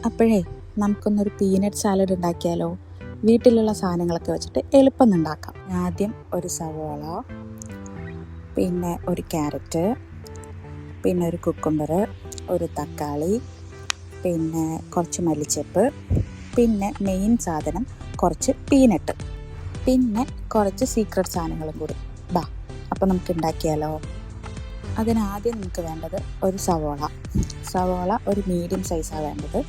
അപ്പോഴേ നമുക്കൊന്നൊരു peanut salad ഉണ്ടാക്കിയാലോ? വീട്ടിലുള്ള സാധനങ്ങളൊക്കെ വെച്ചിട്ട് എളുപ്പം ഉണ്ടാക്കാം. ആദ്യം ഒരു സവോള, പിന്നെ ഒരു ക്യാരറ്റ്, പിന്നെ ഒരു കുക്കുംബർ, ഒരു തക്കാളി, പിന്നെ കുറച്ച് മല്ലിച്ചപ്പ്, പിന്നെ മെയിൻ സാധനം കുറച്ച് പീനട്ട്, പിന്നെ കുറച്ച് സീക്രട്ട് സാധനങ്ങളും കൂടി. അപ്പോൾ നമുക്ക് ഉണ്ടാക്കിയാലോ? അതിനാദ്യം നമുക്ക് വേണ്ടത് ഒരു സവോള ഒരു മീഡിയം സൈസാണ് വേണ്ടത്.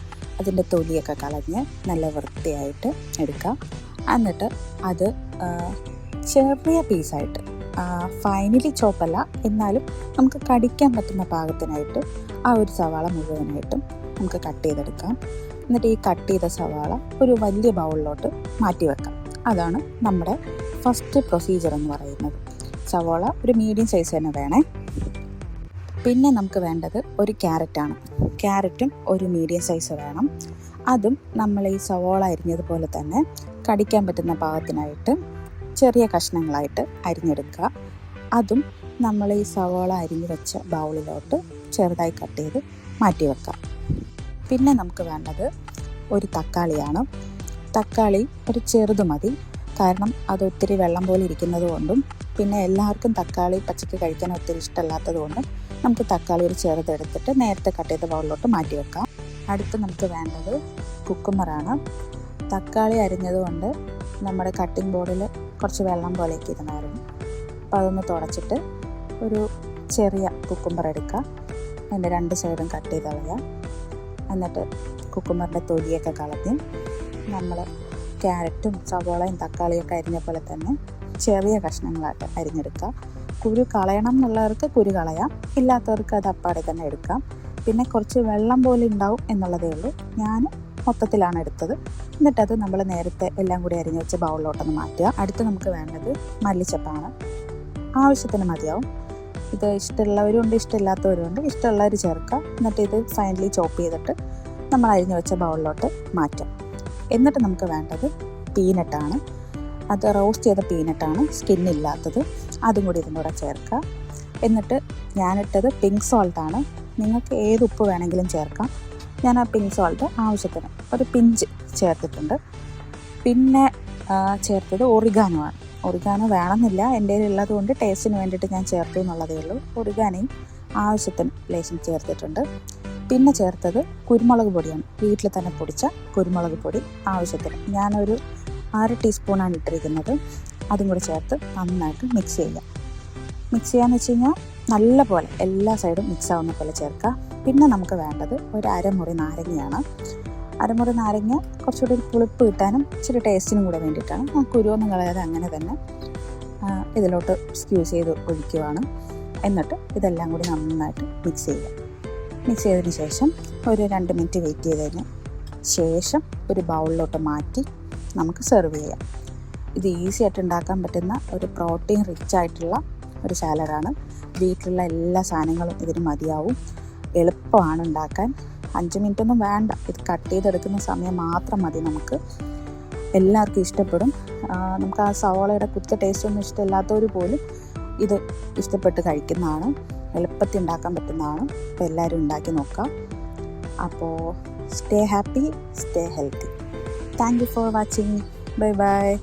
അതിൻ്റെ തൊലിയൊക്കെ കളഞ്ഞ് നല്ല വൃത്തിയായിട്ട് എടുക്കാം. എന്നിട്ട് അത് ചെറിയ പീസായിട്ട്, ഫൈനലി ചോപ്പല്ല, എന്നാലും നമുക്ക് കടിക്കാൻ പറ്റുന്ന പാകത്തിനായിട്ട് ആ ഒരു സവാള മുഴുവനായിട്ടും നമുക്ക് കട്ട് ചെയ്തെടുക്കാം. എന്നിട്ട് ഈ കട്ട് ചെയ്ത സവാള ഒരു വലിയ ബൗളിലോട്ട് മാറ്റി വെക്കാം. അതാണ് നമ്മുടെ ഫസ്റ്റ് പ്രൊസീജിയർ എന്ന് പറയുന്നത്. സവാള ഒരു മീഡിയം സൈസ് തന്നെ വേണേ. പിന്നെ നമുക്ക് വേണ്ടത് ഒരു ക്യാരറ്റാണ്. ക്യാരറ്റും ഒരു മീഡിയം സൈസ് വേണം. അതും നമ്മൾ ഈ സവാള അരിഞ്ഞതുപോലെ തന്നെ കടിക്കാൻ പറ്റുന്ന പാകത്തിനായിട്ട് ചെറിയ കഷ്ണങ്ങളായിട്ട് അരിഞ്ഞെടുക്കുക. അതും നമ്മൾ ഈ സവാള അരിഞ്ഞ് വെച്ച ബൗളിലോട്ട് ചെറുതായി കട്ട് ചെയ്ത് മാറ്റി വെക്കാം. പിന്നെ നമുക്ക് വേണ്ടത് ഒരു തക്കാളിയാണ്. തക്കാളി ഒരു ചെറുത് മതി, കാരണം അത് ഒത്തിരി വെള്ളം പോലെ ഇരിക്കുന്നത് കൊണ്ടും പിന്നെ എല്ലാവർക്കും തക്കാളി പച്ചക്ക് കഴിക്കാൻ ഒത്തിരി ഇഷ്ടമല്ലാത്തത് കൊണ്ടും നമുക്ക് തക്കാളി ഒരു ചെറുതെടുത്തിട്ട് നേരത്തെ കട്ട് ചെയ്ത ബൗളിലോട്ട് മാറ്റി വെക്കാം. അടുത്ത് നമുക്ക് വേണ്ടത് കുക്കുംബറാണ്. തക്കാളി അരിഞ്ഞതുകൊണ്ട് നമ്മുടെ കട്ടിംഗ് ബോർഡിൽ കുറച്ച് വെള്ളം പോലെയൊക്കെ ഇരുന്നായിരുന്നു. അപ്പോൾ അതൊന്ന് തുടച്ചിട്ട് ഒരു ചെറിയ കുക്കുംബർ എടുക്കുക. അതിൻ്റെ രണ്ട് സൈഡും കട്ട് ചെയ്ത് കളയുക. എന്നിട്ട് കുക്കുംബറിൻ്റെ തൊലിയൊക്കെ കളഞ്ഞ് നമ്മൾ ക്യാരറ്റും സവോളയും തക്കാളിയൊക്കെ അരിഞ്ഞ പോലെ തന്നെ ചെറിയ കഷ്ണങ്ങളായിട്ട് അരിഞ്ഞെടുക്കുക. കുരു കളയണം എന്നുള്ളവർക്ക് കുരു കളയാം, ഇല്ലാത്തവർക്ക് അത് അപ്പാടെ തന്നെ എടുക്കാം. പിന്നെ കുറച്ച് വെള്ളം പോലെ ഉണ്ടാവും എന്നുള്ളതേ ഉള്ളൂ. ഞാൻ മൊത്തത്തിലാണ് എടുത്തത്. എന്നിട്ടത് നമ്മൾ നേരത്തെ എല്ലാം കൂടി അരിഞ്ഞ് വെച്ച് ബൗളിലോട്ടൊന്ന് മാറ്റുക. അടുത്ത് നമുക്ക് വേണ്ടത് മല്ലിച്ചപ്പാണ്. ആവശ്യത്തിന് മതിയാവും. ഇത് ഇഷ്ടമുള്ളവരുണ്ട്, ഇഷ്ടമില്ലാത്തവരുണ്ട്. ഇഷ്ടമുള്ളവർ ചേർക്കുക. എന്നിട്ട് ഇത് ഫൈനലി ചോപ്പ് ചെയ്തിട്ട് നമ്മൾ അരിഞ്ഞ് വെച്ച ബൗളിലോട്ട് മാറ്റാം. എന്നിട്ട് നമുക്ക് വേണ്ടത് പീനട്ടാണ്. അത് റോസ്റ്റ് ചെയ്ത പീനട്ടാണ്, സ്കിന്നില്ലാത്തത്. അതും കൂടി ഇതിൻ്റെ കൂടെ ചേർക്കുക. എന്നിട്ട് ഞാനിട്ടത് പിങ്ക് സോൾട്ടാണ്. നിങ്ങൾക്ക് ഏത് ഉപ്പ് വേണമെങ്കിലും ചേർക്കാം. ഞാൻ ആ പിങ്ക് സോൾട്ട് ആവശ്യത്തിന് ഒരു പിഞ്ച് ചേർത്തിട്ടുണ്ട്. പിന്നെ ചേർത്തത് ഒറിഗാനോ ആണ്. ഒറിഗാനോ വേണമെന്നില്ല, എൻ്റെ ഉള്ളത് കൊണ്ട് ടേസ്റ്റിന് വേണ്ടിയിട്ട് ഞാൻ ചേർത്തു എന്നുള്ളതേ ഉള്ളൂ. ഒറിഗാനയും ആവശ്യത്തിന് ലേശം ചേർത്തിട്ടുണ്ട്. പിന്നെ ചേർത്തത് കുരുമുളക് പൊടിയാണ്. വീട്ടിൽ തന്നെ പൊടിച്ച കുരുമുളക് പൊടി ആവശ്യത്തിന്. ഞാനൊരു 1/2 ടീസ്പൂണാണ് ഇട്ടിരിക്കുന്നത്. അതും കൂടി ചേർത്ത് നന്നായിട്ട് മിക്സ് ചെയ്യുക. മിക്സ് ചെയ്യാന്ന് വെച്ച് കഴിഞ്ഞാൽ നല്ല പോലെ എല്ലാ സൈഡും മിക്സ് ആവുന്ന പോലെ ചേർക്കുക. പിന്നെ നമുക്ക് വേണ്ടത് ഒരു അരമുറി നാരങ്ങയാണ്. അരമുറി നാരങ്ങ കുറച്ചുകൂടി ഒരു പുളിപ്പ് കിട്ടാനും ഇച്ചിരി ടേസ്റ്റിനും കൂടെ വേണ്ടിയിട്ടാണ്. ആ കുരുവൊന്നും കളയാതെ അങ്ങനെ തന്നെ ഇതിലോട്ട് സ്ക്യൂസ് ചെയ്ത് ഒഴിക്കുകയാണ്. എന്നിട്ട് ഇതെല്ലാം കൂടി നന്നായിട്ട് മിക്സ് ചെയ്യുക. മിക്സ് ചെയ്തതിന് ശേഷം ഒരു 2 മിനിറ്റ് വെയിറ്റ് ചെയ്തതിന് ശേഷം ഒരു ബൗളിലോട്ട് മാറ്റി നമുക്ക് സെർവ് ചെയ്യാം. ഇത് ഈസി ആയിട്ട് ഉണ്ടാക്കാൻ പറ്റുന്ന ഒരു പ്രോട്ടീൻ റിച്ച് ആയിട്ടുള്ള ഒരു സാലഡാണ്. വീട്ടിലുള്ള എല്ലാ സാധനങ്ങളും ഇതിന് മതിയാവും. എളുപ്പമാണ് ഉണ്ടാക്കാൻ. 5 മിനിറ്റൊന്നും വേണ്ട. ഇത് കട്ട് ചെയ്തെടുക്കുന്ന സമയം മാത്രം മതി നമുക്ക്. എല്ലാവർക്കും ഇഷ്ടപ്പെടും. നമുക്ക് ആ സവോളയുടെ കുത്ത ടേസ്റ്റൊന്നും ഇഷ്ടമില്ലാത്തവർ പോലും ഇത് ഇഷ്ടപ്പെട്ട് കഴിക്കുന്നതാണ്. എളുപ്പത്തിൽ ഉണ്ടാക്കാൻ പറ്റുന്നതാണ്. അപ്പോൾ എല്ലാവരും ഉണ്ടാക്കി നോക്കാം. അപ്പോൾ stay happy, stay healthy. Thank you for watching. Bye bye.